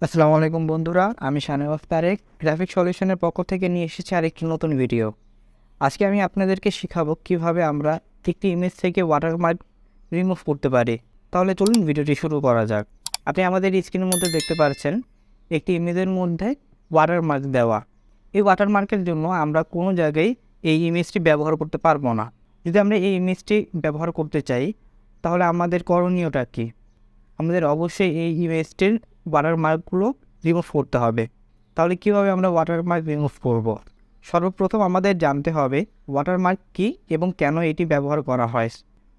আসসালামু আলাইকুম বন্ধুরা, আমি শাহনেওয়াজ তারেক গ্রাফিক সলিউশনের পক্ষ থেকে নিয়ে এসেছি আরেকটি নতুন ভিডিও। আজকে আমি আপনাদেরকে শেখাবো কিভাবে আমরা একটি ইমেজ থেকে ওয়াটারমার্ক রিমুভ করতে পারি। তাহলে চলুন ভিডিওটি শুরু করা যাক। আপনি আমাদের স্ক্রিনের মধ্যে দেখতে পাচ্ছেন একটি ইমেজের মধ্যে ওয়াটারমার্ক দেওয়া। এই ওয়াটারমার্কের জন্য আমরা কোনো জায়গায় এই ইমেজটি ব্যবহার করতে পারবো না। যদি আমরা এই ইমেজটি ব্যবহার করতে চাই তাহলে আমাদের করণীয়টা কী? আমাদের অবশ্যই এই ইমেজটির ওয়াটারমার্কগুলো রিমুভ করতে হবে। তাহলে কীভাবে আমরা ওয়াটারমার্ক রিমুভ করব? সর্বপ্রথম আমাদের জানতে হবে ওয়াটারমার্ক কী এবং কেন এটি ব্যবহার করা হয়।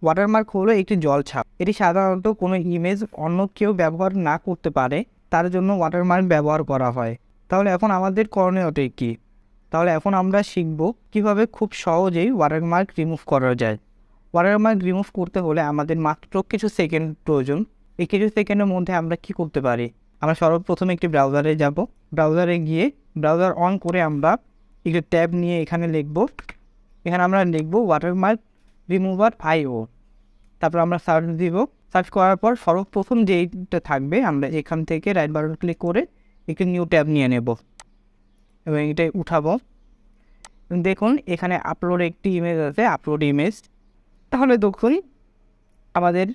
ওয়াটারমার্ক হলো একটি জলছাপ। এটি সাধারণত কোনো ইমেজ অন্য কেউ ব্যবহার না করতে পারে তার জন্য ওয়াটারমার্ক ব্যবহার করা হয়। তাহলে এখন আমাদের করণীয়টা কী? তাহলে এখন আমরা শিখব কীভাবে খুব সহজেই ওয়াটারমার্ক রিমুভ করা যায়। ওয়াটারমার্ক রিমুভ করতে হলে আমাদের মাত্র কিছু সেকেন্ড প্রয়োজন। এই কিছু সেকেন্ডের মধ্যে আমরা কি করতে পারি? আমরা সর্বপ্রথমে একটি ব্রাউজারে যাব। ব্রাউজারে গিয়ে ব্রাউজার অন করে আমরা একটি ট্যাব নিয়ে এখানে আমরা লিখব ওয়াটারমার্ক রিমুভার আইও। তারপর আমরা সার্চ দিব। সার্চ করার পর সর্বপ্রথম যেইটা থাকবে আমরা এখান থেকে রাইট বাটন ক্লিক করে একটি নিউ ট্যাব নিয়ে নেব এবং এটাই উঠাবো। দেখুন এখানে আপলোড একটি ইমেজ আছে, আপলোড ইমেজ। তাহলে দেখুন আমাদের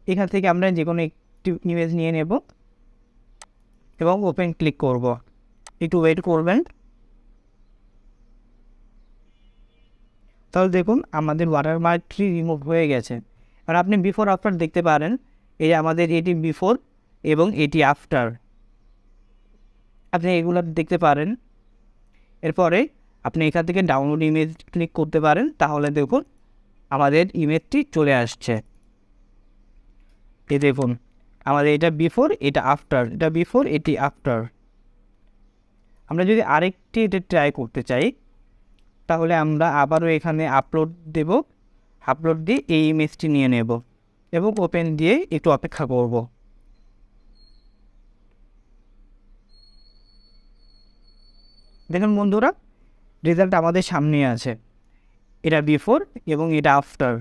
এখান থেকে আমরা যে কোনো একটি ইমেজ নিয়ে নেব এবং ওপেন ক্লিক করব। একটু ওয়েট করবেন। তাহলে দেখুন আমাদের ওয়াটারমার্কটি রিমুভ হয়ে গেছে। আর আপনি বিফোর আফটার দেখতে পারেন। এই আমাদের এটি বিফোর এবং এটি আফটার, আপনি এগুলো দেখতে পারেন। এরপরে আপনি এখান থেকে ডাউনলোড ইমেজ ক্লিক করতে পারেন। তাহলে দেখুন আমাদের ইমেজটি চলে আসছে। এই দেখুন আমাদের এটা বিফোর, এটা আফটার, এটা বিফোর, এটি আফটার। আমরা যদি আরেকটি এটা ট্রাই করতে চাই তাহলে আমরা আবারও এখানে আপলোড দেব। আপলোড দিয়ে এই ইমেজটি নিয়ে নেব এবং ওপেন দিয়ে একটু অপেক্ষা করব। দেখুন বন্ধুরা, রেজাল্ট আমাদের সামনে আছে। এটা বিফোর এবং এটা আফটার।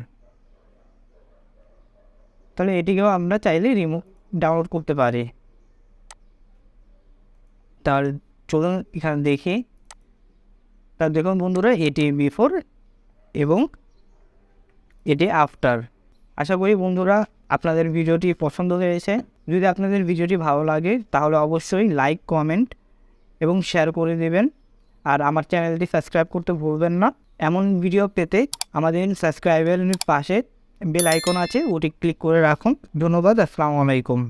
তাহলে এটিকেও আমরা চাইলে ডাউনলোড করতে পারি। তার চলুন এখানে দেখি। তার দেখুন বন্ধুরা, এটি বিফোর এবং এটি আফটার। আশা করি বন্ধুরা আপনাদের ভিডিওটি পছন্দ হয়েছে। যদি আপনাদের ভিডিওটি ভালো লাগে তাহলে অবশ্যই লাইক, কমেন্ট এবং শেয়ার করে দেবেন। আর আমার চ্যানেলটি সাবস্ক্রাইব করতে ভুলবেন না। এমন ভিডিও পেতে আমাদের সাবস্ক্রাইবের পাশে বেল আইকন আছে, ওটি ক্লিক করে রাখুন। ধন্যবাদ। আসসালামু আলাইকুম।